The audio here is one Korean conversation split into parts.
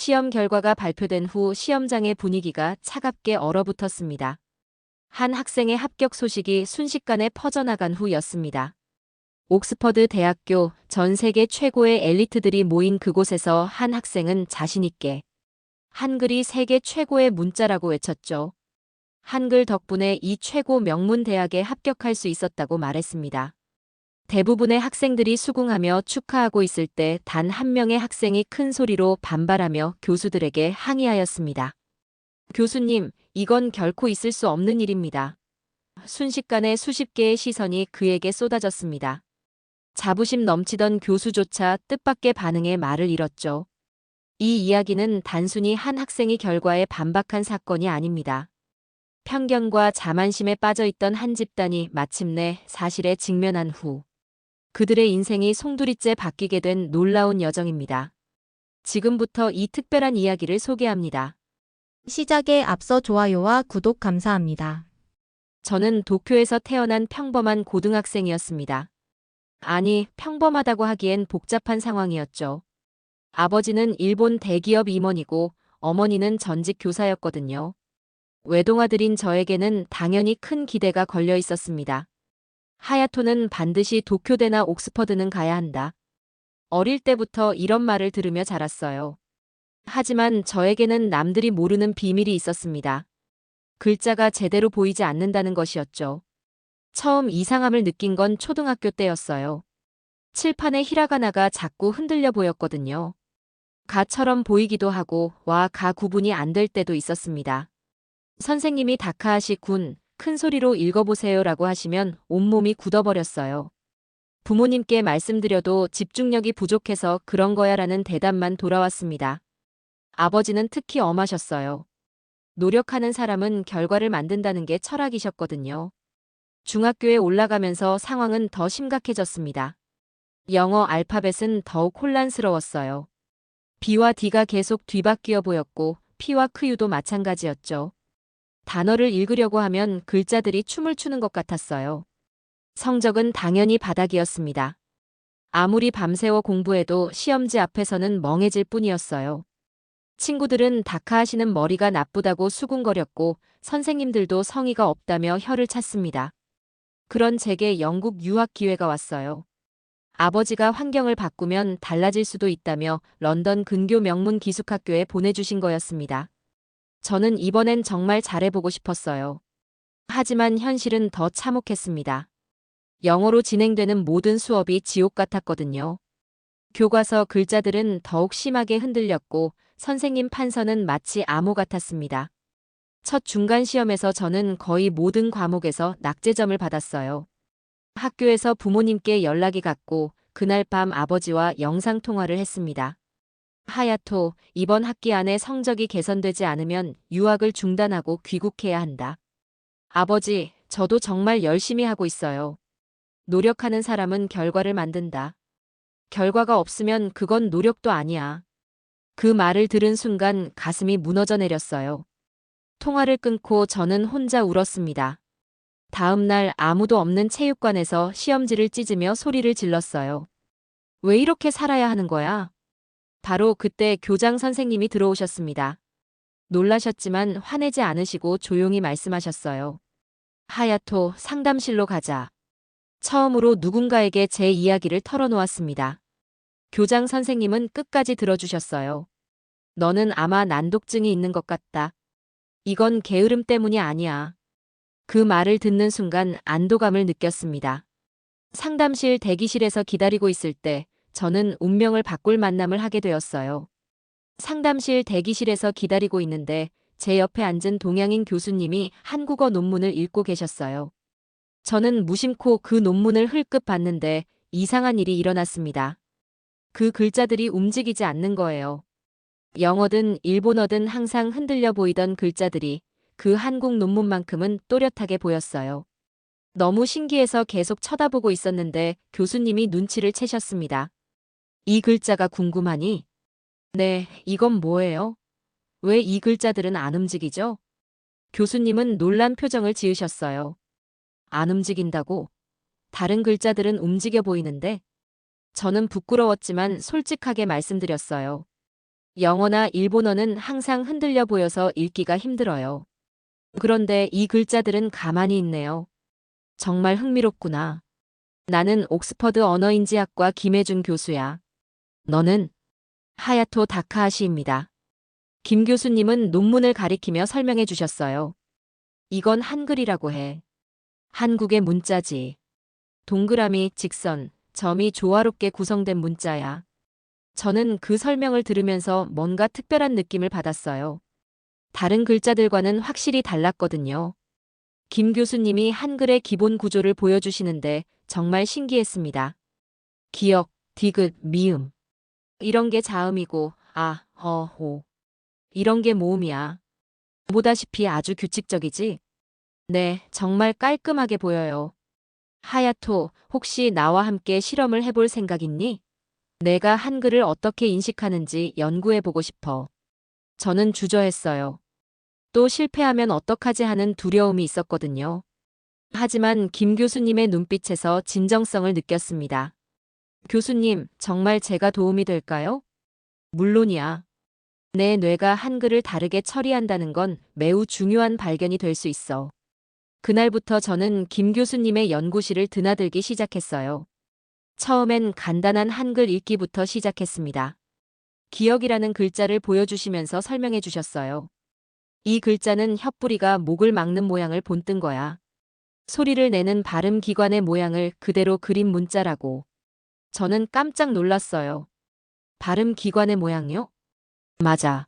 시험 결과가 발표된 후 시험장의 분위기가 차갑게 얼어붙었습니다. 한 학생의 합격 소식이 순식간에 퍼져나간 후였습니다. 옥스퍼드 대학교, 전 세계 최고의 엘리트들이 모인 그곳에서 한 학생은 자신있게 한글이 세계 최고의 문자라고 외쳤죠. 한글 덕분에 이 최고 명문 대학에 합격할 수 있었다고 말했습니다. 대부분의 학생들이 수긍하며 축하하고 있을 때 단 한 명의 학생이 큰 소리로 반발하며 교수들에게 항의하였습니다. 교수님, 이건 결코 있을 수 없는 일입니다. 순식간에 수십 개의 시선이 그에게 쏟아졌습니다. 자부심 넘치던 교수조차 뜻밖의 반응에 말을 잃었죠. 이 이야기는 단순히 한 학생이 결과에 반박한 사건이 아닙니다. 편견과 자만심에 빠져있던 한 집단이 마침내 사실에 직면한 후 그들의 인생이 송두리째 바뀌게 된 놀라운 여정입니다. 지금부터 이 특별한 이야기를 소개합니다. 시작에 앞서 좋아요와 구독 감사합니다. 저는 도쿄에서 태어난 평범한 고등학생이었습니다. 아니, 평범하다고 하기엔 복잡한 상황이었죠. 아버지는 일본 대기업 임원이고 어머니는 전직 교사였거든요. 외동아들인 저에게는 당연히 큰 기대가 걸려 있었습니다. 하야토는 반드시 도쿄대나 옥스퍼드는 가야 한다. 어릴 때부터 이런 말을 들으며 자랐어요. 하지만 저에게는 남들이 모르는 비밀이 있었습니다. 글자가 제대로 보이지 않는다는 것이었죠. 처음 이상함을 느낀 건 초등학교 때였어요. 칠판의 히라가나가 자꾸 흔들려 보였거든요. 가처럼 보이기도 하고 와, 가 구분이 안 될 때도 있었습니다. 선생님이 다카하시 군, 큰 소리로 읽어보세요라고 하시면 온몸이 굳어버렸어요. 부모님께 말씀드려도 집중력이 부족해서 그런 거야라는 대답만 돌아왔습니다. 아버지는 특히 엄하셨어요. 노력하는 사람은 결과를 만든다는 게 철학이셨거든요. 중학교에 올라가면서 상황은 더 심각해졌습니다. 영어 알파벳은 더욱 혼란스러웠어요. B와 D가 계속 뒤바뀌어 보였고 P와 Q도 마찬가지였죠. 단어를 읽으려고 하면 글자들이 춤을 추는 것 같았어요. 성적은 당연히 바닥이었습니다. 아무리 밤새워 공부해도 시험지 앞에서는 멍해질 뿐이었어요. 친구들은 다카하시는 머리가 나쁘다고 수군거렸고 선생님들도 성의가 없다며 혀를 찼습니다. 그런 제게 영국 유학 기회가 왔어요. 아버지가 환경을 바꾸면 달라질 수도 있다며 런던 근교 명문 기숙학교에 보내주신 거였습니다. 저는 이번엔 정말 잘해보고 싶었어요. 하지만 현실은 더 참혹했습니다. 영어로 진행되는 모든 수업이 지옥 같았거든요. 교과서 글자들은 더욱 심하게 흔들렸고 선생님 판서는 마치 암호 같았습니다. 첫 중간 시험에서 저는 거의 모든 과목에서 낙제점을 받았어요. 학교에서 부모님께 연락이 갔고 그날 밤 아버지와 영상통화를 했습니다. 하야토, 이번 학기 안에 성적이 개선되지 않으면 유학을 중단하고 귀국해야 한다. 아버지, 저도 정말 열심히 하고 있어요. 노력하는 사람은 결과를 만든다. 결과가 없으면 그건 노력도 아니야. 그 말을 들은 순간 가슴이 무너져 내렸어요. 통화를 끊고 저는 혼자 울었습니다. 다음 날 아무도 없는 체육관에서 시험지를 찢으며 소리를 질렀어요. 왜 이렇게 살아야 하는 거야? 바로 그때 교장 선생님이 들어오셨습니다. 놀라셨지만 화내지 않으시고 조용히 말씀하셨어요. 하야토, 상담실로 가자. 처음으로 누군가에게 제 이야기를 털어놓았습니다. 교장 선생님은 끝까지 들어주셨어요. 너는 아마 난독증이 있는 것 같다. 이건 게으름 때문이 아니야. 그 말을 듣는 순간 안도감을 느꼈습니다. 상담실 대기실에서 기다리고 있을 때 저는 운명을 바꿀 만남을 하게 되었어요. 상담실 대기실에서 기다리고 있는데 제 옆에 앉은 동양인 교수님이 한국어 논문을 읽고 계셨어요. 저는 무심코 그 논문을 흘끗 봤는데 이상한 일이 일어났습니다. 그 글자들이 움직이지 않는 거예요. 영어든 일본어든 항상 흔들려 보이던 글자들이 그 한국 논문만큼은 또렷하게 보였어요. 너무 신기해서 계속 쳐다보고 있었는데 교수님이 눈치를 채셨습니다. 이 글자가 궁금하니? 네, 이건 뭐예요? 왜 이 글자들은 안 움직이죠? 교수님은 놀란 표정을 지으셨어요. 안 움직인다고? 다른 글자들은 움직여 보이는데? 저는 부끄러웠지만 솔직하게 말씀드렸어요. 영어나 일본어는 항상 흔들려 보여서 읽기가 힘들어요. 그런데 이 글자들은 가만히 있네요. 정말 흥미롭구나. 나는 옥스퍼드 언어인지학과 김혜준 교수야. 너는? 하야토 다카하시입니다. 김 교수님은 논문을 가리키며 설명해 주셨어요. 이건 한글이라고 해. 한국의 문자지. 동그라미, 직선, 점이 조화롭게 구성된 문자야. 저는 그 설명을 들으면서 뭔가 특별한 느낌을 받았어요. 다른 글자들과는 확실히 달랐거든요. 김 교수님이 한글의 기본 구조를 보여주시는데 정말 신기했습니다. 기역, 디귿, 미음. 이런 게 자음이고, 아, 어, 호. 이런 게 모음이야. 보다시피 아주 규칙적이지? 네, 정말 깔끔하게 보여요. 하야토, 혹시 나와 함께 실험을 해볼 생각 있니? 내가 한글을 어떻게 인식하는지 연구해보고 싶어. 저는 주저했어요. 또 실패하면 어떡하지 하는 두려움이 있었거든요. 하지만 김 교수님의 눈빛에서 진정성을 느꼈습니다. 교수님, 정말 제가 도움이 될까요? 물론이야. 내 뇌가 한글을 다르게 처리한다는 건 매우 중요한 발견이 될 수 있어. 그날부터 저는 김 교수님의 연구실을 드나들기 시작했어요. 처음엔 간단한 한글 읽기부터 시작했습니다. 기역이라는 글자를 보여주시면서 설명해 주셨어요. 이 글자는 혓뿌리가 목을 막는 모양을 본뜬 거야. 소리를 내는 발음 기관의 모양을 그대로 그린 문자라고. 저는 깜짝 놀랐어요. 발음 기관의 모양요? 맞아.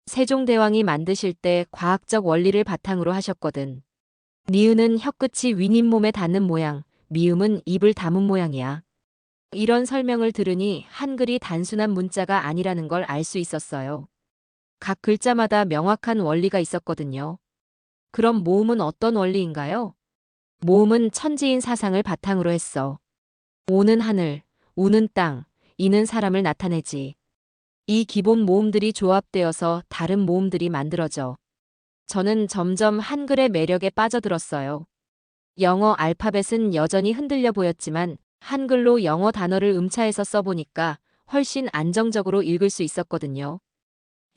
세종대왕이 만드실 때 과학적 원리를 바탕으로 하셨거든. 니은은 혀끝이 윗잇몸에 닿는 모양, 미음은 입을 다문 모양이야. 이런 설명을 들으니 한글이 단순한 문자가 아니라는 걸 알 수 있었어요. 각 글자마다 명확한 원리가 있었거든요. 그럼 모음은 어떤 원리인가요? 모음은 천지인 사상을 바탕으로 했어. 오는 하늘, 우는 땅, 이는 사람을 나타내지. 이 기본 모음들이 조합되어서 다른 모음들이 만들어져. 저는 점점 한글의 매력에 빠져들었어요. 영어 알파벳은 여전히 흔들려 보였지만 한글로 영어 단어를 음차해서 써보니까 훨씬 안정적으로 읽을 수 있었거든요.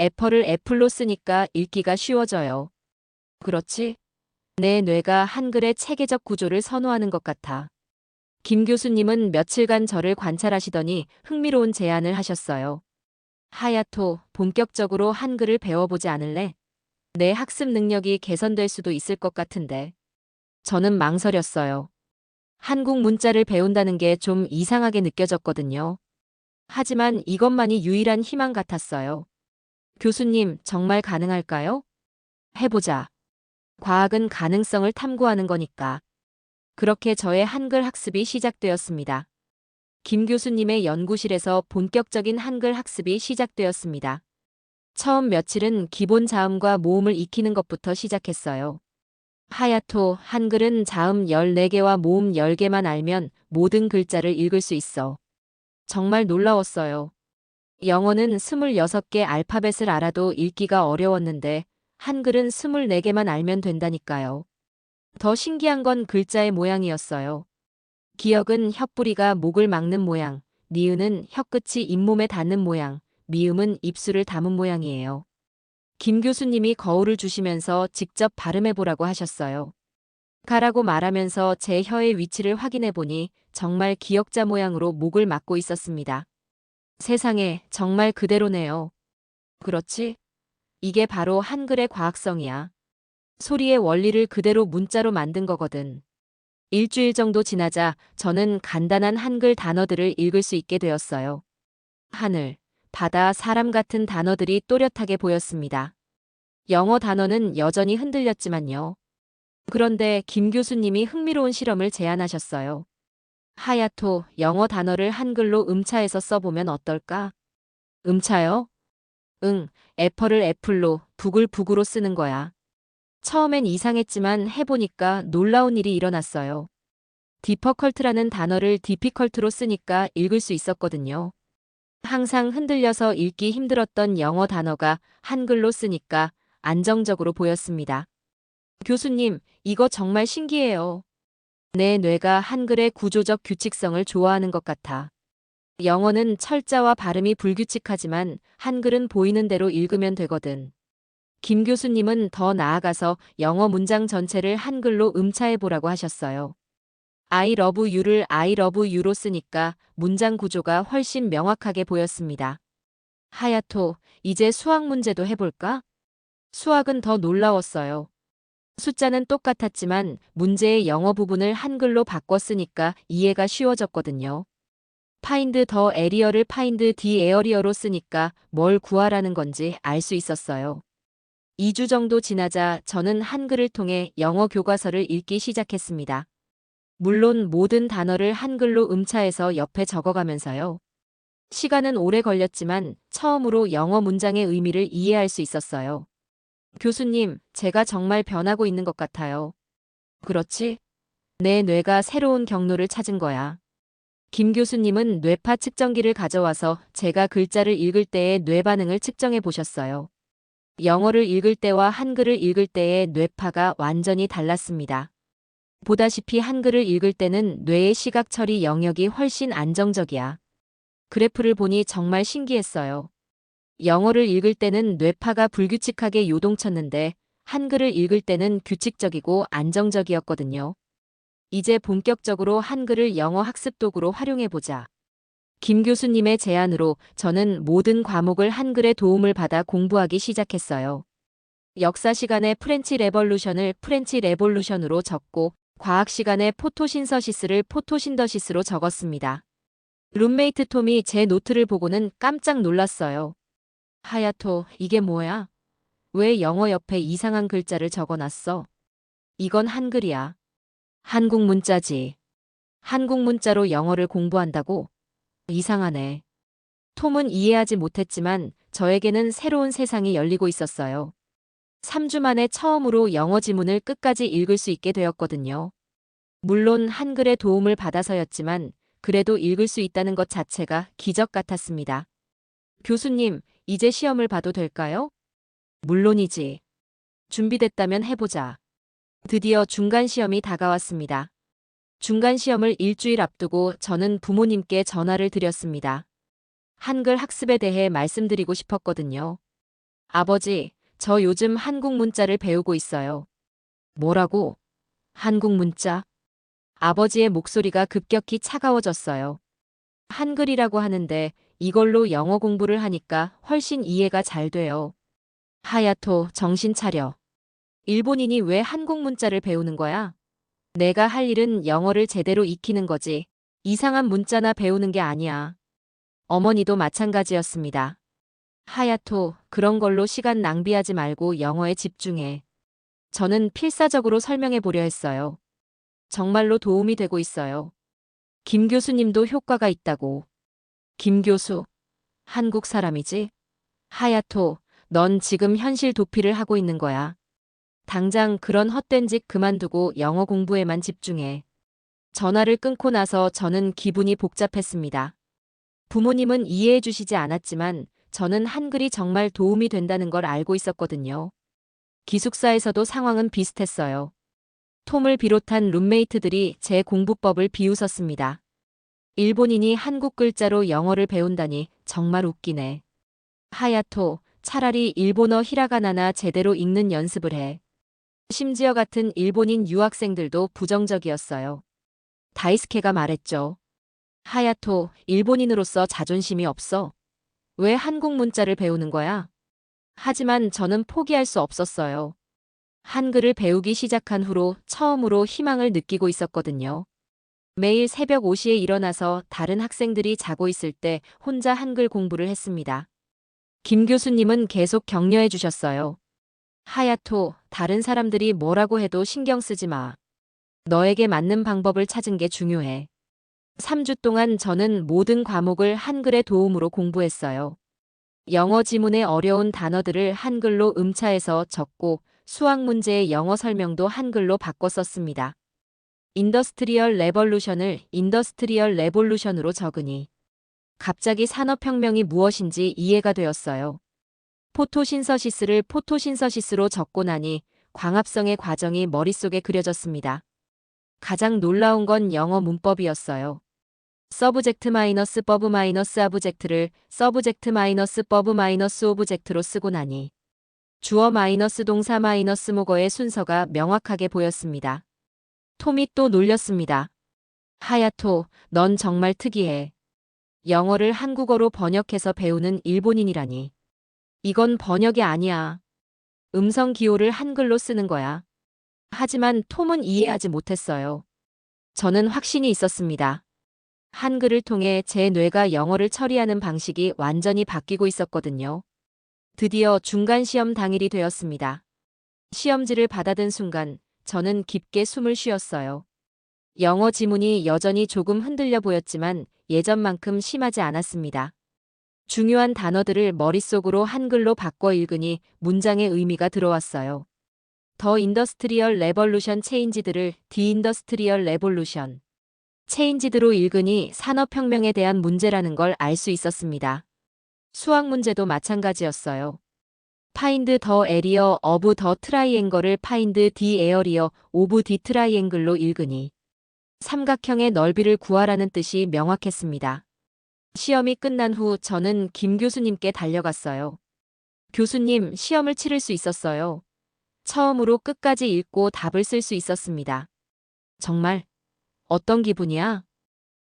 애플을 애플로 쓰니까 읽기가 쉬워져요. 그렇지? 내 뇌가 한글의 체계적 구조를 선호하는 것 같아. 김 교수님은 며칠간 저를 관찰하시더니 흥미로운 제안을 하셨어요. 하야토, 본격적으로 한글을 배워보지 않을래? 내 학습 능력이 개선될 수도 있을 것 같은데. 저는 망설였어요. 한국 문자를 배운다는 게 좀 이상하게 느껴졌거든요. 하지만 이것만이 유일한 희망 같았어요. 교수님, 정말 가능할까요? 해보자. 과학은 가능성을 탐구하는 거니까. 그렇게 저의 한글 학습이 시작되었습니다. 김 교수님의 연구실에서 본격적인 한글 학습이 시작되었습니다. 처음 며칠은 기본 자음과 모음을 익히는 것부터 시작했어요. 하야토, 한글은 자음 14개와 모음 10개만 알면 모든 글자를 읽을 수 있어. 정말 놀라웠어요. 영어는 26개 알파벳을 알아도 읽기가 어려웠는데 한글은 24개만 알면 된다니까요. 더 신기한 건 글자의 모양이었어요. 기역은 혓뿌리가 목을 막는 모양, 니은은 혀끝이 잇몸에 닿는 모양, 미음은 입술을 담은 모양이에요. 김 교수님이 거울을 주시면서 직접 발음해보라고 하셨어요. 가라고 말하면서 제 혀의 위치를 확인해보니 정말 기역자 모양으로 목을 막고 있었습니다. 세상에, 정말 그대로네요. 그렇지? 이게 바로 한글의 과학성이야. 소리의 원리를 그대로 문자로 만든 거거든. 일주일 정도 지나자 저는 간단한 한글 단어들을 읽을 수 있게 되었어요. 하늘, 바다, 사람 같은 단어들이 또렷하게 보였습니다. 영어 단어는 여전히 흔들렸지만요. 그런데 김 교수님이 흥미로운 실험을 제안하셨어요. 하야토, 영어 단어를 한글로 음차해서 써보면 어떨까? 음차요? 응, 애플을 애플로, 북을 북으로 쓰는 거야. 처음엔 이상했지만 해보니까 놀라운 일이 일어났어요. 디퍼컬트라는 단어를 디피컬트로 쓰니까 읽을 수 있었거든요. 항상 흔들려서 읽기 힘들었던 영어 단어가 한글로 쓰니까 안정적으로 보였습니다. 교수님, 이거 정말 신기해요. 내 뇌가 한글의 구조적 규칙성을 좋아하는 것 같아. 영어는 철자와 발음이 불규칙하지만 한글은 보이는 대로 읽으면 되거든. 김 교수님은 더 나아가서 영어 문장 전체를 한글로 음차해 보라고 하셨어요. I love you를 I love you로 쓰니까 문장 구조가 훨씬 명확하게 보였습니다. 하야토, 이제 수학 문제도 해볼까? 수학은 더 놀라웠어요. 숫자는 똑같았지만 문제의 영어 부분을 한글로 바꿔 쓰니까 이해가 쉬워졌거든요. find the area를 find the area로 쓰니까 뭘 구하라는 건지 알 수 있었어요. 2주 정도 지나자 저는 한글을 통해 영어 교과서를 읽기 시작했습니다. 물론 모든 단어를 한글로 음차해서 옆에 적어가면서요. 시간은 오래 걸렸지만 처음으로 영어 문장의 의미를 이해할 수 있었어요. 교수님, 제가 정말 변하고 있는 것 같아요. 그렇지? 내 뇌가 새로운 경로를 찾은 거야. 김 교수님은 뇌파 측정기를 가져와서 제가 글자를 읽을 때의 뇌 반응을 측정해 보셨어요. 영어를 읽을 때와 한글을 읽을 때의 뇌파가 완전히 달랐습니다. 보다시피 한글을 읽을 때는 뇌의 시각 처리 영역이 훨씬 안정적이야. 그래프를 보니 정말 신기했어요. 영어를 읽을 때는 뇌파가 불규칙하게 요동쳤는데 한글을 읽을 때는 규칙적이고 안정적이었거든요. 이제 본격적으로 한글을 영어 학습 도구로 활용해보자. 김 교수님의 제안으로 저는 모든 과목을 한글의 도움을 받아 공부하기 시작했어요. 역사 시간에 프렌치 레볼루션을 프렌치 레볼루션으로 적고 과학 시간에 포토신서시스를 포토신더시스로 적었습니다. 룸메이트 톰이 제 노트를 보고는 깜짝 놀랐어요. 하야토, 이게 뭐야? 왜 영어 옆에 이상한 글자를 적어놨어? 이건 한글이야. 한국 문자지. 한국 문자로 영어를 공부한다고? 이상하네. 톰은 이해하지 못했지만 저에게는 새로운 세상이 열리고 있었어요. 3주 만에 처음으로 영어 지문을 끝까지 읽을 수 있게 되었거든요. 물론 한글의 도움을 받아서였지만 그래도 읽을 수 있다는 것 자체가 기적 같았습니다. 교수님, 이제 시험을 봐도 될까요? 물론이지. 준비됐다면 해보자. 드디어 중간 시험이 다가왔습니다. 중간 시험을 일주일 앞두고 저는 부모님께 전화를 드렸습니다. 한글 학습에 대해 말씀드리고 싶었거든요. 아버지, 저 요즘 한국 문자를 배우고 있어요. 뭐라고? 한국 문자? 아버지의 목소리가 급격히 차가워졌어요. 한글이라고 하는데 이걸로 영어 공부를 하니까 훨씬 이해가 잘 돼요. 하야토, 정신 차려. 일본인이 왜 한국 문자를 배우는 거야? 내가 할 일은 영어를 제대로 익히는 거지. 이상한 문자나 배우는 게 아니야. 어머니도 마찬가지였습니다. 하야토, 그런 걸로 시간 낭비하지 말고 영어에 집중해. 저는 필사적으로 설명해 보려 했어요. 정말로 도움이 되고 있어요. 김 교수님도 효과가 있다고. 김 교수, 한국 사람이지? 하야토, 넌 지금 현실 도피를 하고 있는 거야. 당장 그런 헛된 짓 그만두고 영어 공부에만 집중해. 전화를 끊고 나서 저는 기분이 복잡했습니다. 부모님은 이해해 주시지 않았지만 저는 한글이 정말 도움이 된다는 걸 알고 있었거든요. 기숙사에서도 상황은 비슷했어요. 톰을 비롯한 룸메이트들이 제 공부법을 비웃었습니다. 일본인이 한국 글자로 영어를 배운다니 정말 웃기네. 하야토, 차라리 일본어 히라가나나 제대로 읽는 연습을 해. 심지어 같은 일본인 유학생들도 부정적이었어요. 다이스케가 말했죠. 하야토, 일본인으로서 자존심이 없어. 왜 한국 문자를 배우는 거야? 하지만 저는 포기할 수 없었어요. 한글을 배우기 시작한 후로 처음으로 희망을 느끼고 있었거든요. 매일 새벽 5시에 일어나서 다른 학생들이 자고 있을 때 혼자 한글 공부를 했습니다. 김 교수님은 계속 격려해 주셨어요. 하야토, 다른 사람들이 뭐라고 해도 신경 쓰지 마. 너에게 맞는 방법을 찾은 게 중요해. 3주 동안 저는 모든 과목을 한글의 도움으로 공부했어요. 영어 지문의 어려운 단어들을 한글로 음차해서 적고 수학 문제의 영어 설명도 한글로 바꿔 썼습니다. 인더스트리얼 레볼루션을 인더스트리얼 레볼루션으로 적으니 갑자기 산업혁명이 무엇인지 이해가 되었어요. 포토신서시스를 포토신서시스로 적고 나니 광합성의 과정이 머릿속에 그려졌습니다. 가장 놀라운 건 영어 문법이었어요. 서브젝트 마이너스 버브 마이너스 아브젝트를 서브젝트 마이너스 버브 마이너스 오브젝트로 쓰고 나니 주어 마이너스 동사 마이너스 목어의 순서가 명확하게 보였습니다. 톰이 또 놀렸습니다. 하야토, 넌 정말 특이해. 영어를 한국어로 번역해서 배우는 일본인이라니. 이건 번역이 아니야. 음성 기호를 한글로 쓰는 거야. 하지만 톰은 이해하지 못했어요. 저는 확신이 있었습니다. 한글을 통해 제 뇌가 영어를 처리하는 방식이 완전히 바뀌고 있었거든요. 드디어 중간 시험 당일이 되었습니다. 시험지를 받아든 순간 저는 깊게 숨을 쉬었어요. 영어 지문이 여전히 조금 흔들려 보였지만 예전만큼 심하지 않았습니다. 중요한 단어들을 머릿속으로 한글로 바꿔 읽으니 문장의 의미가 들어왔어요. 더 인더스트리얼 레볼루션 체인지드를 디인더스트리얼 레볼루션 체인지드로 읽으니 산업혁명에 대한 문제라는 걸 알 수 있었습니다. 수학 문제도 마찬가지였어요. Find the area of the triangle을 Find the area of the triangle로 읽으니 삼각형의 넓이를 구하라는 뜻이 명확했습니다. 시험이 끝난 후 저는 김 교수님께 달려갔어요. 교수님, 시험을 치를 수 있었어요. 처음으로 끝까지 읽고 답을 쓸 수 있었습니다. 정말? 어떤 기분이야?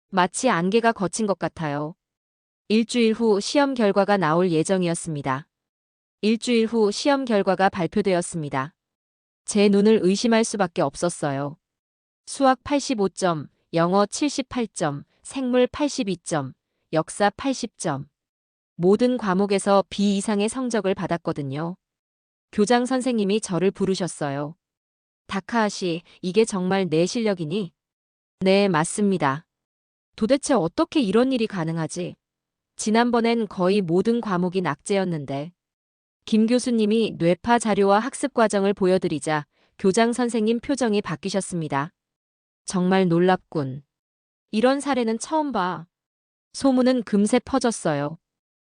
마치 안개가 거친 것 같아요. 일주일 후 시험 결과가 나올 예정이었습니다. 일주일 후 시험 결과가 발표되었습니다. 제 눈을 의심할 수밖에 없었어요. 수학 85점, 영어 78점, 생물 82점, 역사 80점. 모든 과목에서 B 이상의 성적을 받았거든요. 교장 선생님이 저를 부르셨어요. 다카하시, 이게 정말 내 실력이니? 네, 맞습니다. 도대체 어떻게 이런 일이 가능하지? 지난번엔 거의 모든 과목이 낙제였는데. 김 교수님이 뇌파 자료와 학습 과정을 보여드리자 교장 선생님 표정이 바뀌셨습니다. 정말 놀랍군. 이런 사례는 처음 봐. 소문은 금세 퍼졌어요.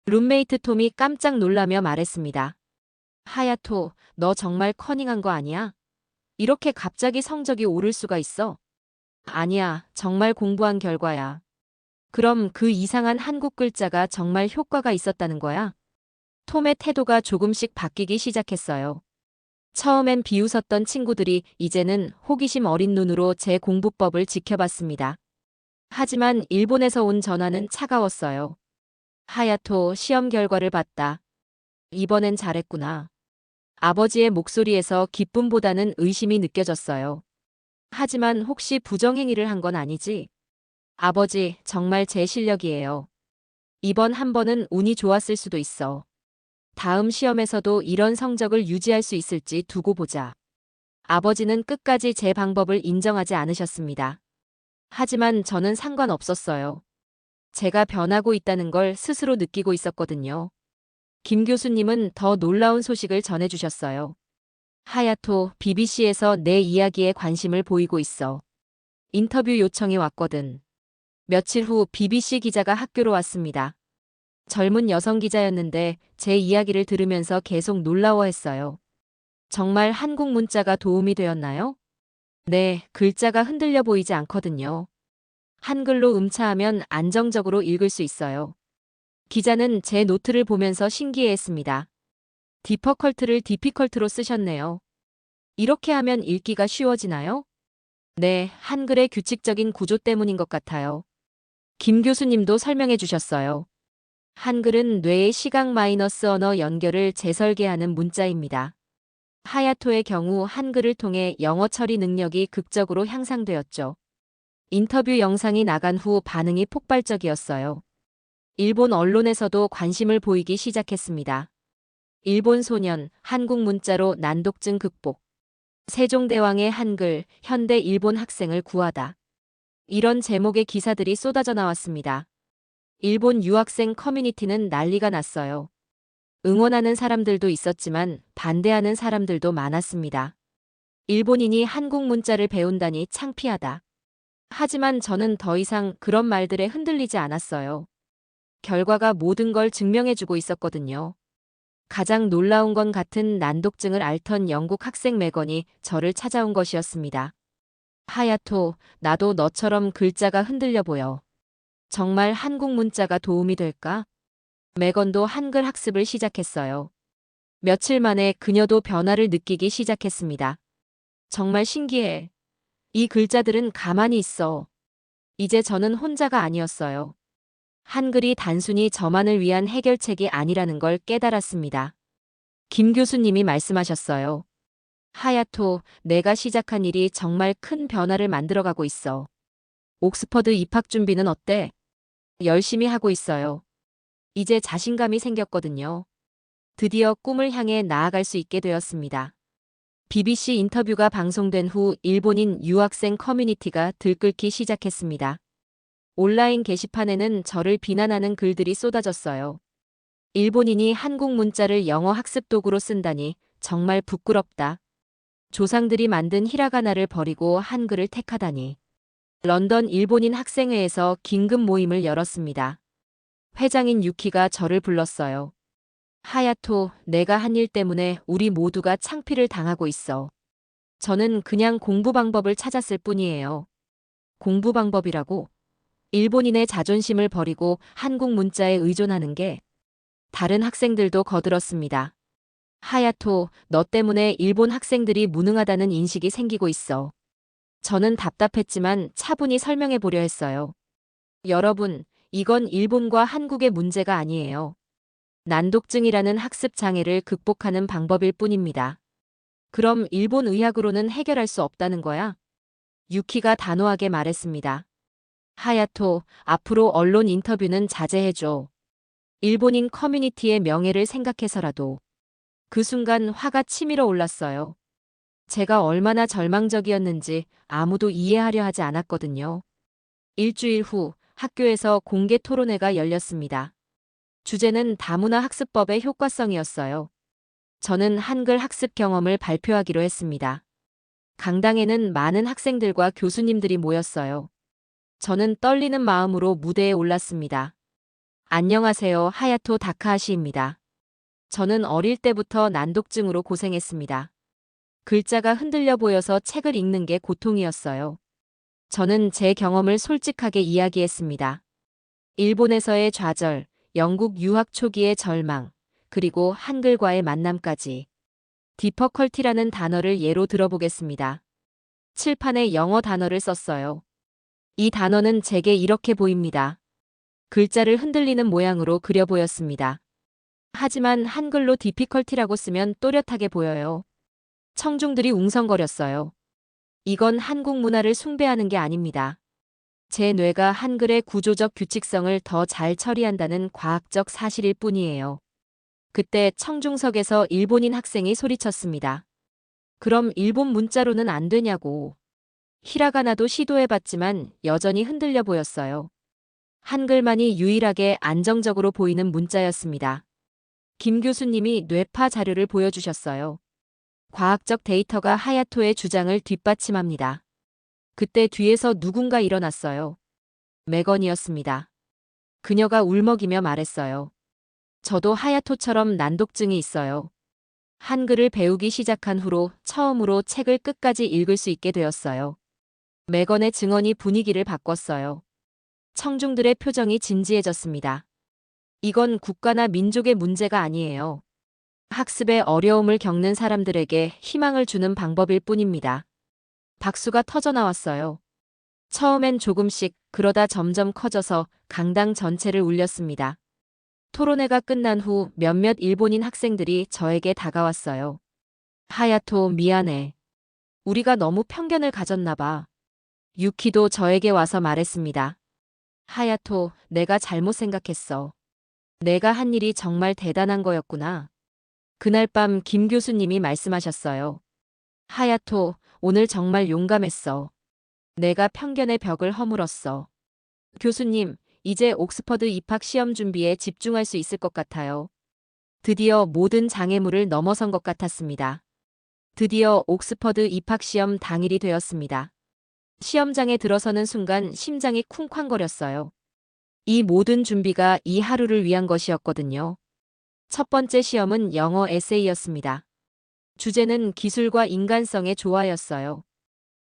룸메이트 톰이 깜짝 놀라며 말했습니다. 하야토, 너 정말 커닝한 거 아니야? 이렇게 갑자기 성적이 오를 수가 있어? 아니야, 정말 공부한 결과야. 그럼 그 이상한 한국 글자가 정말 효과가 있었다는 거야? 톰의 태도가 조금씩 바뀌기 시작했어요. 처음엔 비웃었던 친구들이 이제는 호기심 어린 눈으로 제 공부법을 지켜봤습니다. 하지만 일본에서 온 전화는 차가웠어요. 하야토, 시험 결과를 봤다. 이번엔 잘했구나. 아버지의 목소리에서 기쁨보다는 의심이 느껴졌어요. 하지만 혹시 부정행위를 한 건 아니지? 아버지, 정말 제 실력이에요. 이번 한 번은 운이 좋았을 수도 있어. 다음 시험에서도 이런 성적을 유지할 수 있을지 두고 보자. 아버지는 끝까지 제 방법을 인정하지 않으셨습니다. 하지만 저는 상관없었어요. 제가 변하고 있다는 걸 스스로 느끼고 있었거든요. 김 교수님은 더 놀라운 소식을 전해주셨어요. 하야토, BBC에서 내 이야기에 관심을 보이고 있어. 인터뷰 요청이 왔거든. 며칠 후 BBC 기자가 학교로 왔습니다. 젊은 여성 기자였는데 제 이야기를 들으면서 계속 놀라워했어요. 정말 한국 문자가 도움이 되었나요? 네, 글자가 흔들려 보이지 않거든요. 한글로 음차하면 안정적으로 읽을 수 있어요. 기자는 제 노트를 보면서 신기해했습니다. 디퍼컬트를 디피컬트로 쓰셨네요. 이렇게 하면 읽기가 쉬워지나요? 네, 한글의 규칙적인 구조 때문인 것 같아요. 김 교수님도 설명해 주셨어요. 한글은 뇌의 시각 마이너스 언어 연결을 재설계하는 문자입니다. 하야토의 경우 한글을 통해 영어 처리 능력이 극적으로 향상되었죠. 인터뷰 영상이 나간 후 반응이 폭발적이었어요. 일본 언론에서도 관심을 보이기 시작했습니다. 일본 소년, 한국 문자로 난독증 극복. 세종대왕의 한글, 현대 일본 학생을 구하다. 이런 제목의 기사들이 쏟아져 나왔습니다. 일본 유학생 커뮤니티는 난리가 났어요. 응원하는 사람들도 있었지만 반대하는 사람들도 많았습니다. 일본인이 한국 문자를 배운다니 창피하다. 하지만 저는 더 이상 그런 말들에 흔들리지 않았어요. 결과가 모든 걸 증명해주고 있었거든요. 가장 놀라운 건 같은 난독증을 앓던 영국 학생 메건이 저를 찾아온 것이었습니다. 하야토, 나도 너처럼 글자가 흔들려 보여. 정말 한국 문자가 도움이 될까? 매건도 한글 학습을 시작했어요. 며칠 만에 그녀도 변화를 느끼기 시작했습니다. 정말 신기해. 이 글자들은 가만히 있어. 이제 저는 혼자가 아니었어요. 한글이 단순히 저만을 위한 해결책이 아니라는 걸 깨달았습니다. 김 교수님이 말씀하셨어요. 하야토, 내가 시작한 일이 정말 큰 변화를 만들어가고 있어. 옥스퍼드 입학 준비는 어때? 열심히 하고 있어요. 이제 자신감이 생겼거든요. 드디어 꿈을 향해 나아갈 수 있게 되었습니다. BBC 인터뷰가 방송된 후 일본인 유학생 커뮤니티가 들끓기 시작했습니다. 온라인 게시판에는 저를 비난하는 글들이 쏟아졌어요. 일본인이 한국 문자를 영어 학습 도구로 쓴다니 정말 부끄럽다. 조상들이 만든 히라가나를 버리고 한글을 택하다니. 런던 일본인 학생회에서 긴급 모임을 열었습니다. 회장인 유키가 저를 불렀어요. 하야토, 내가 한 일 때문에 우리 모두가 창피를 당하고 있어. 저는 그냥 공부 방법을 찾았을 뿐이에요. 공부 방법이라고? 일본인의 자존심을 버리고 한국 문자에 의존하는 게 다른 학생들도 거들었습니다. 하야토, 너 때문에 일본 학생들이 무능하다는 인식이 생기고 있어. 저는 답답했지만 차분히 설명해 보려 했어요. 여러분, 이건 일본과 한국의 문제가 아니에요. 난독증이라는 학습 장애를 극복하는 방법일 뿐입니다. 그럼 일본 의학으로는 해결할 수 없다는 거야? 유키가 단호하게 말했습니다. 하야토, 앞으로 언론 인터뷰는 자제해줘. 일본인 커뮤니티의 명예를 생각해서라도. 그 순간 화가 치밀어 올랐어요. 제가 얼마나 절망적이었는지 아무도 이해하려 하지 않았거든요. 일주일 후 학교에서 공개 토론회가 열렸습니다. 주제는 다문화 학습법의 효과성이었어요. 저는 한글 학습 경험을 발표하기로 했습니다. 강당에는 많은 학생들과 교수님들이 모였어요. 저는 떨리는 마음으로 무대에 올랐습니다. 안녕하세요, 하야토 다카하시입니다. 저는 어릴 때부터 난독증으로 고생했습니다. 글자가 흔들려 보여서 책을 읽는 게 고통이었어요. 저는 제 경험을 솔직하게 이야기했습니다. 일본에서의 좌절, 영국 유학 초기의 절망, 그리고 한글과의 만남까지. 디퍼컬티라는 단어를 예로 들어보겠습니다. 칠판에 영어 단어를 썼어요. 이 단어는 제게 이렇게 보입니다. 글자를 흔들리는 모양으로 그려 보였습니다. 하지만 한글로 디피컬티라고 쓰면 또렷하게 보여요. 청중들이 웅성거렸어요. 이건 한국 문화를 숭배하는 게 아닙니다. 제 뇌가 한글의 구조적 규칙성을 더 잘 처리한다는 과학적 사실일 뿐이에요. 그때 청중석에서 일본인 학생이 소리쳤습니다. 그럼 일본 문자로는 안 되냐고. 히라가나도 시도해봤지만 여전히 흔들려 보였어요. 한글만이 유일하게 안정적으로 보이는 문자였습니다. 김 교수님이 뇌파 자료를 보여주셨어요. 과학적 데이터가 하야토의 주장을 뒷받침합니다. 그때 뒤에서 누군가 일어났어요. 매건이었습니다. 그녀가 울먹이며 말했어요. 저도 하야토처럼 난독증이 있어요. 한글을 배우기 시작한 후로 처음으로 책을 끝까지 읽을 수 있게 되었어요. 매건의 증언이 분위기를 바꿨어요. 청중들의 표정이 진지해졌습니다. 이건 국가나 민족의 문제가 아니에요. 학습에 어려움을 겪는 사람들에게 희망을 주는 방법일 뿐입니다. 박수가 터져 나왔어요. 처음엔 조금씩, 그러다 점점 커져서 강당 전체를 울렸습니다. 토론회가 끝난 후 몇몇 일본인 학생들이 저에게 다가왔어요. 하야토, 미안해. 우리가 너무 편견을 가졌나 봐. 유키도 저에게 와서 말했습니다. 하야토, 내가 잘못 생각했어. 내가 한 일이 정말 대단한 거였구나. 그날 밤 김 교수님이 말씀하셨어요. 하야토, 오늘 정말 용감했어. 내가 편견의 벽을 허물었어. 교수님, 이제 옥스퍼드 입학 시험 준비에 집중할 수 있을 것 같아요. 드디어 모든 장애물을 넘어선 것 같았습니다. 드디어 옥스퍼드 입학 시험 당일이 되었습니다. 시험장에 들어서는 순간 심장이 쿵쾅거렸어요. 이 모든 준비가 이 하루를 위한 것이었거든요. 첫 번째 시험은 영어 에세이였습니다. 주제는 기술과 인간성의 조화였어요.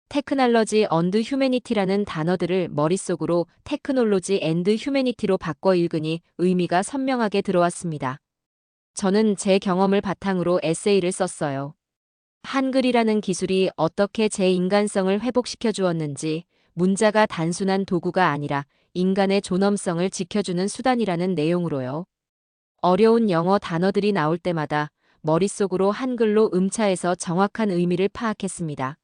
테크놀로지 언드 휴메니티라는 단어들을 머릿속으로 테크놀로지 앤드 휴메니티로 바꿔 읽으니 의미가 선명하게 들어왔습니다. 저는 제 경험을 바탕으로 에세이를 썼어요. 한글이라는 기술이 어떻게 제 인간성을 회복시켜 주었는지, 문자가 단순한 도구가 아니라 인간의 존엄성을 지켜주는 수단이라는 내용으로요. 어려운 영어 단어들이 나올 때마다 머릿속으로 한글로 음차해서 정확한 의미를 파악했습니다.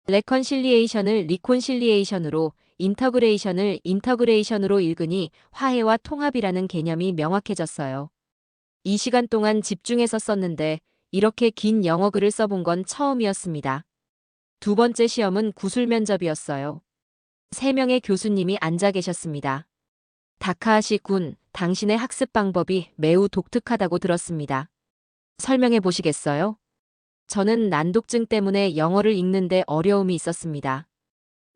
레컨실리에이션을 리콘실리에이션으로, 인터그레이션을 인터그레이션으로 읽으니 화해와 통합이라는 개념이 명확해졌어요. 이 시간 동안 집중해서 썼는데 이렇게 긴 영어 글을 써본 건 처음이었습니다. 두 번째 시험은 구술 면접이었어요. 3명의 교수님이 앉아 계셨습니다. 다카하시 군, 당신의 학습 방법이 매우 독특하다고 들었습니다. 설명해 보시겠어요? 저는 난독증 때문에 영어를 읽는데 어려움이 있었습니다.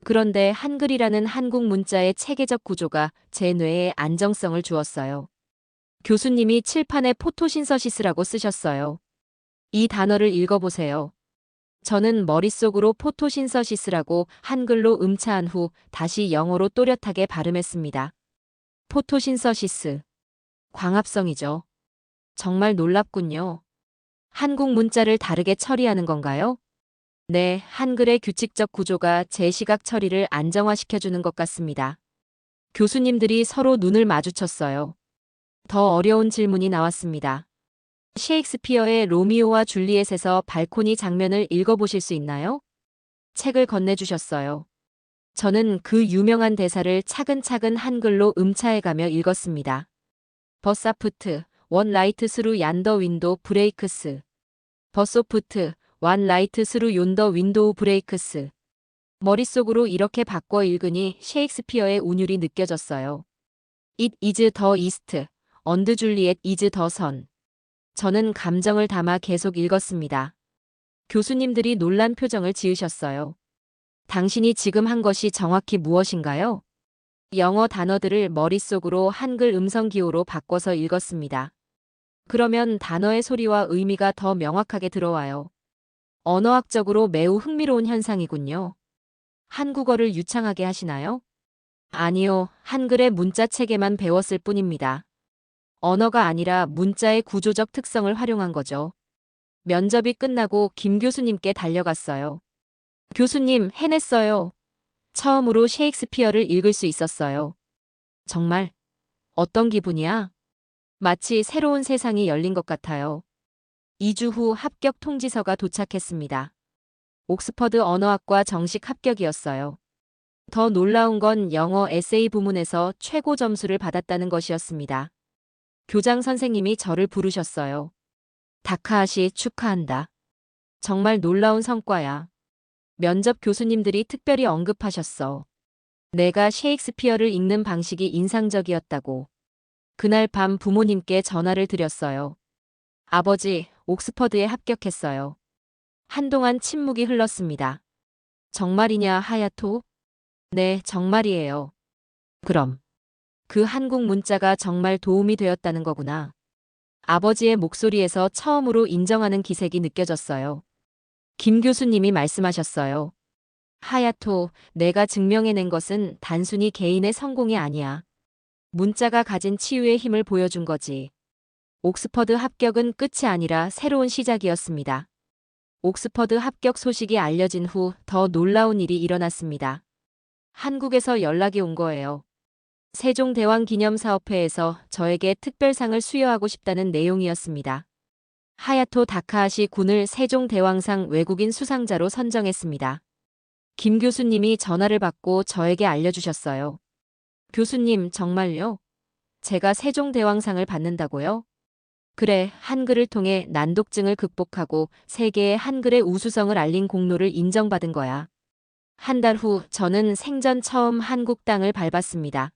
그런데 한글이라는 한국 문자의 체계적 구조가 제 뇌에 안정성을 주었어요. 교수님이 칠판에 포토신서시스라고 쓰셨어요. 이 단어를 읽어보세요. 저는 머릿속으로 포토신서시스라고 한글로 음차한 후 다시 영어로 또렷하게 발음했습니다. 포토신서시스. 광합성이죠. 정말 놀랍군요. 한국 문자를 다르게 처리하는 건가요? 네, 한글의 규칙적 구조가 제 시각 처리를 안정화시켜주는 것 같습니다. 교수님들이 서로 눈을 마주쳤어요. 더 어려운 질문이 나왔습니다. 셰익스피어의 로미오와 줄리엣에서 발코니 장면을 읽어보실 수 있나요? 책을 건네주셨어요. 저는 그 유명한 대사를 차근차근 한글로 음차해가며 읽었습니다. 버사프트, 원 라이트 스루 얀더 윈도 브레이크스. 버소프트, 원 라이트 스루 윤더 윈도우 브레이크스. 머릿속으로 이렇게 바꿔 읽으니 셰익스피어의 운율이 느껴졌어요. It is the east, and Juliet is the sun. 저는 감정을 담아 계속 읽었습니다. 교수님들이 놀란 표정을 지으셨어요. 당신이 지금 한 것이 정확히 무엇인가요? 영어 단어들을 머릿속으로 한글 음성 기호로 바꿔서 읽었습니다. 그러면 단어의 소리와 의미가 더 명확하게 들어와요. 언어학적으로 매우 흥미로운 현상이군요. 한국어를 유창하게 하시나요? 아니요, 한글의 문자 체계만 배웠을 뿐입니다. 언어가 아니라 문자의 구조적 특성을 활용한 거죠. 면접이 끝나고 김 교수님께 달려갔어요. 교수님, 해냈어요. 처음으로 셰익스피어를 읽을 수 있었어요. 정말? 어떤 기분이야? 마치 새로운 세상이 열린 것 같아요. 2주 후 합격 통지서가 도착했습니다. 옥스퍼드 언어학과 정식 합격이었어요. 더 놀라운 건 영어 에세이 부문에서 최고 점수를 받았다는 것이었습니다. 교장 선생님이 저를 부르셨어요. 다카하시 축하한다. 정말 놀라운 성과야. 면접 교수님들이 특별히 언급하셨어. 내가 셰익스피어를 읽는 방식이 인상적이었다고. 그날 밤 부모님께 전화를 드렸어요. 아버지, 옥스퍼드에 합격했어요. 한동안 침묵이 흘렀습니다. 정말이냐, 하야토? 네, 정말이에요. 그럼. 그 한국 문자가 정말 도움이 되었다는 거구나. 아버지의 목소리에서 처음으로 인정하는 기색이 느껴졌어요. 김 교수님이 말씀하셨어요. 하야토, 내가 증명해낸 것은 단순히 개인의 성공이 아니야. 문자가 가진 치유의 힘을 보여준 거지. 옥스퍼드 합격은 끝이 아니라 새로운 시작이었습니다. 옥스퍼드 합격 소식이 알려진 후 더 놀라운 일이 일어났습니다. 한국에서 연락이 온 거예요. 세종대왕기념사업회에서 저에게 특별상을 수여하고 싶다는 내용이었습니다. 하야토 다카하시 군을 세종대왕상 외국인 수상자로 선정했습니다. 김 교수님이 전화를 받고 저에게 알려주셨어요. 교수님, 정말요? 제가 세종대왕상을 받는다고요? 그래, 한글을 통해 난독증을 극복하고 세계에 한글의 우수성을 알린 공로를 인정받은 거야. 한 달 후 저는 생전 처음 한국 땅을 밟았습니다.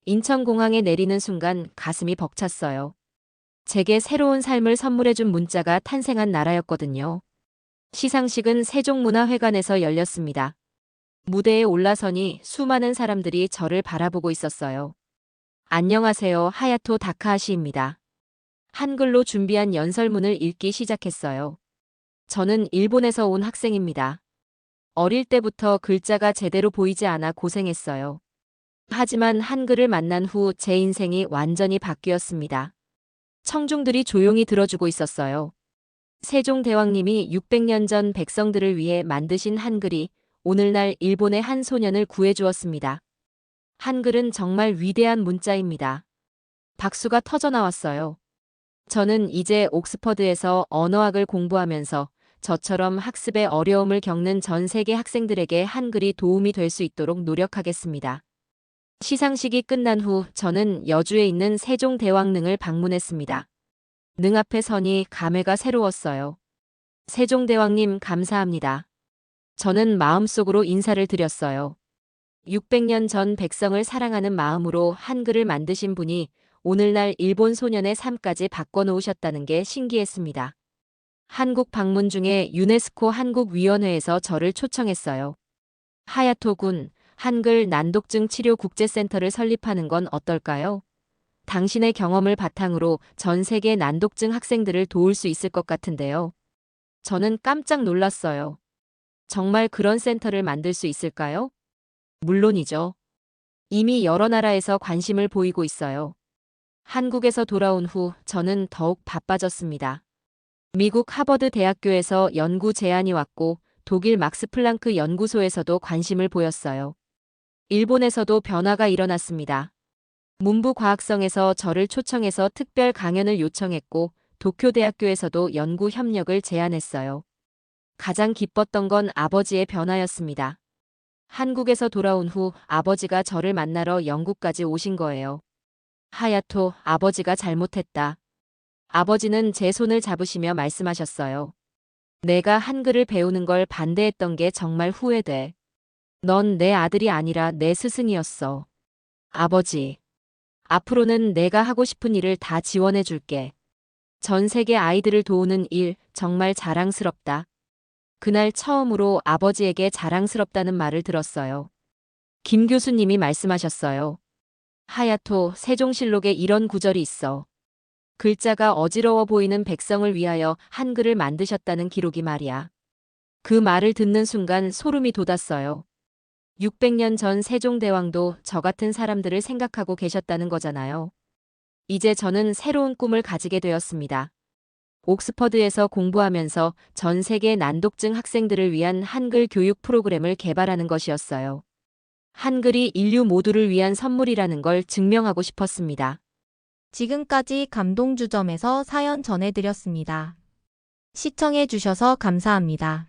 인천공항에 내리는 순간 가슴이 벅찼어요. 제게 새로운 삶을 선물해준 문자가 탄생한 나라였거든요. 시상식은 세종문화회관에서 열렸습니다. 무대에 올라서니 수많은 사람들이 저를 바라보고 있었어요. 안녕하세요, 하야토 다카하시입니다. 한글로 준비한 연설문을 읽기 시작했어요. 저는 일본에서 온 학생입니다. 어릴 때부터 글자가 제대로 보이지 않아 고생했어요. 하지만 한글을 만난 후 제 인생이 완전히 바뀌었습니다. 청중들이 조용히 들어주고 있었어요. 세종대왕님이 600년 전 백성들을 위해 만드신 한글이 오늘날 일본의 한 소년을 구해주었습니다. 한글은 정말 위대한 문자입니다. 박수가 터져 나왔어요. 저는 이제 옥스퍼드에서 언어학을 공부하면서 저처럼 학습에 어려움을 겪는 전 세계 학생들에게 한글이 도움이 될 수 있도록 노력하겠습니다. 시상식이 끝난 후 저는 여주에 있는 세종대왕릉을 방문했습니다. 능 앞에 서니 감회가 새로웠어요. 세종대왕님 감사합니다. 저는 마음속으로 인사를 드렸어요. 600년 전 백성을 사랑하는 마음으로 한글을 만드신 분이 오늘날 일본 소년의 삶까지 바꿔놓으셨다는 게 신기했습니다. 한국 방문 중에 유네스코 한국위원회에서 저를 초청했어요. 하야토 군, 한글 난독증 치료 국제센터를 설립하는 건 어떨까요? 당신의 경험을 바탕으로 전 세계 난독증 학생들을 도울 수 있을 것 같은데요. 저는 깜짝 놀랐어요. 정말 그런 센터를 만들 수 있을까요? 물론이죠. 이미 여러 나라에서 관심을 보이고 있어요. 한국에서 돌아온 후 저는 더욱 바빠졌습니다. 미국 하버드 대학교에서 연구 제안이 왔고 독일 막스 플랑크 연구소에서도 관심을 보였어요. 일본에서도 변화가 일어났습니다. 문부과학성에서 저를 초청해서 특별 강연을 요청했고 도쿄대학교에서도 연구 협력을 제안했어요. 가장 기뻤던 건 아버지의 변화였습니다. 한국에서 돌아온 후 아버지가 저를 만나러 영국까지 오신 거예요. 하야토, 아버지가 잘못했다. 아버지는 제 손을 잡으시며 말씀하셨어요. 내가 한글을 배우는 걸 반대했던 게 정말 후회돼. 넌 내 아들이 아니라 내 스승이었어. 아버지. 앞으로는 내가 하고 싶은 일을 다 지원해 줄게. 전 세계 아이들을 도우는 일 정말 자랑스럽다. 그날 처음으로 아버지에게 자랑스럽다는 말을 들었어요. 김 교수님이 말씀하셨어요. 하야토, 세종실록에 이런 구절이 있어. 글자가 어지러워 보이는 백성을 위하여 한글을 만드셨다는 기록이 말이야. 그 말을 듣는 순간 소름이 돋았어요. 600년 전 세종대왕도 저 같은 사람들을 생각하고 계셨다는 거잖아요. 이제 저는 새로운 꿈을 가지게 되었습니다. 옥스퍼드에서 공부하면서 전 세계 난독증 학생들을 위한 한글 교육 프로그램을 개발하는 것이었어요. 한글이 인류 모두를 위한 선물이라는 걸 증명하고 싶었습니다. 지금까지 감동주점에서 사연 전해드렸습니다. 시청해주셔서 감사합니다.